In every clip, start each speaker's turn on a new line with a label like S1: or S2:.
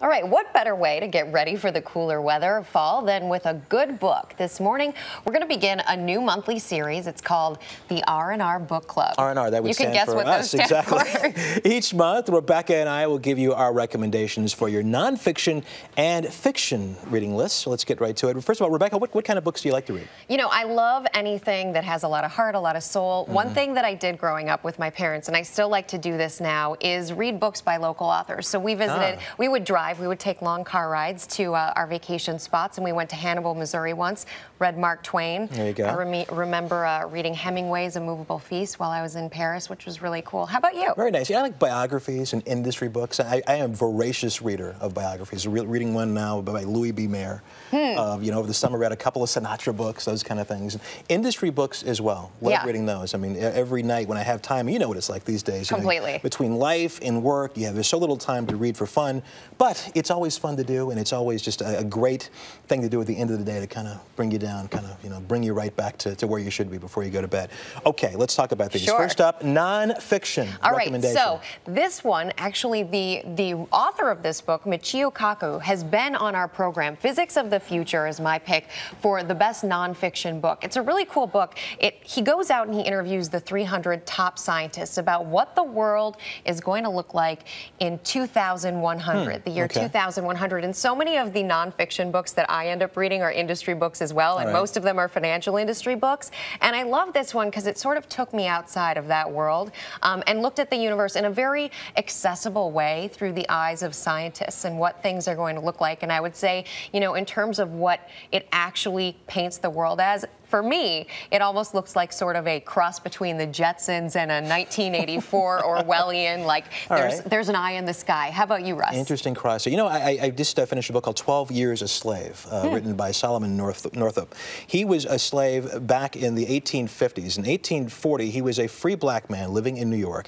S1: All right, what better way to get ready for the cooler weather of fall than with a good book? This morning, we're going to begin a new monthly series. It's called the R&R Book Club.
S2: R&R, that would stand for us.
S1: You can guess what those stand
S2: for. Each month, Rebecca and I will give you our recommendations for your nonfiction and fiction reading lists. So let's get right to it. First of all, Rebecca, what kind of books do you like to read?
S1: You know, I love anything that has a lot of heart, a lot of soul. One thing that I did growing up with my parents, and I still like to do this now, is read books by local authors. So we visited, we would drive, we would take long car rides to our vacation spots, and we went to Hannibal, Missouri once, read Mark Twain.
S2: There you go.
S1: I remember reading Hemingway's A Movable Feast while I was in Paris, which was really cool. How about you?
S2: Very nice. Yeah, I like biographies and industry books. I am a voracious reader of biographies. Reading one now by Louis B. Mayer. You know, over the summer, read a couple of Sinatra books, those kind of things. Industry books as well. Love reading those. I mean, every night when I have time, you know what it's like these days.
S1: Completely.
S2: You know, between life and work, there's so little time to read for fun, but it's always fun to do, and it's always just a great thing to do at the end of the day to kind of bring you down, bring you right back to where you should be before you go to bed. Okay, let's talk about these.
S1: Sure.
S2: First up, nonfiction recommendation.
S1: All right, so this one, actually, the author of this book, Michio Kaku, has been on our program. Physics of the Future is my pick for the best nonfiction book. It's a really cool book. He goes out and he interviews the 300 top scientists about what the world is going to look like in 2100, the year 2100. And so many of the nonfiction books that I end up reading are industry books as well, and most of them are financial industry books. And I love this one because it sort of took me outside of that world and looked at the universe in a very accessible way through the eyes of scientists and what things are going to look like. And I would say, you know, in terms of what it actually paints the world as, for me, it almost looks like sort of a cross between the Jetsons and a 1984 Orwellian, like there's an eye in the sky. How about you, Russ?
S2: Interesting cross. You know, I just finished a book called 12 Years a Slave, written by Solomon Northup. He was a slave back in the 1850s. In 1840, he was a free black man living in New York.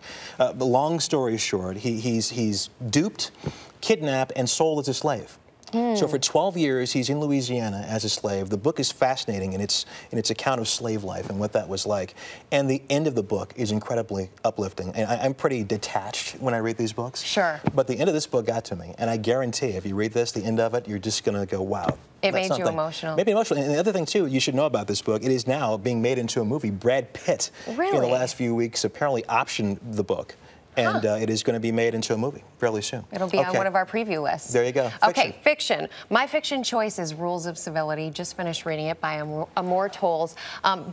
S2: Long story short, he's duped, kidnapped, and sold as a slave. So for 12 years, he's in Louisiana as a slave. The book is fascinating in its account of slave life and what that was like. And the end of the book is incredibly uplifting. And I'm pretty detached when I read these books.
S1: Sure.
S2: But the end of this book got to me. And I guarantee if you read this, the end of it, you're just going to go, wow.
S1: It made you emotional.
S2: Made me emotional. And the other thing, too, you should know about this book, it is now being made into a movie. Brad Pitt, in the last few weeks, apparently optioned the book. And it is going to be made into a movie fairly soon.
S1: It'll be on one of our preview lists.
S2: There you go.
S1: Okay, fiction. My fiction choice is Rules of Civility. Just finished reading it by Amor Towles.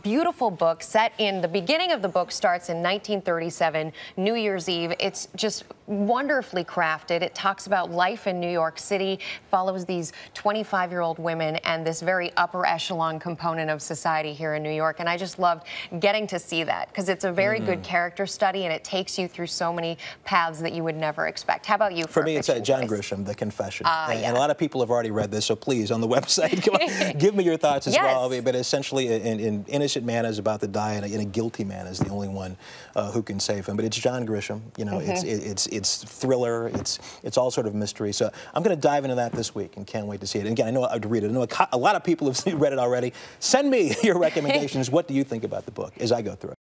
S1: Beautiful book set in the beginning of the book starts in 1937, New Year's Eve. It's just wonderfully crafted. It talks about life in New York City, follows these 25-year-old women and this very upper echelon component of society here in New York. And I just loved getting to see that because it's a very good character study and it takes you through so many paths that you would never expect. How about you?
S2: For me, it's John Grisham, The Confession. And a lot of people have already read this, so please, on the website, come on, give me your thoughts as well. But essentially, an innocent man is about to die, and a guilty man is the only one who can save him. But it's John Grisham. You know, it's thriller. It's all sort of mystery. So I'm going to dive into that this week, and can't wait to see it. And again, I know I'd read it. I know a lot of people have read it already. Send me your recommendations. What do you think about the book as I go through it?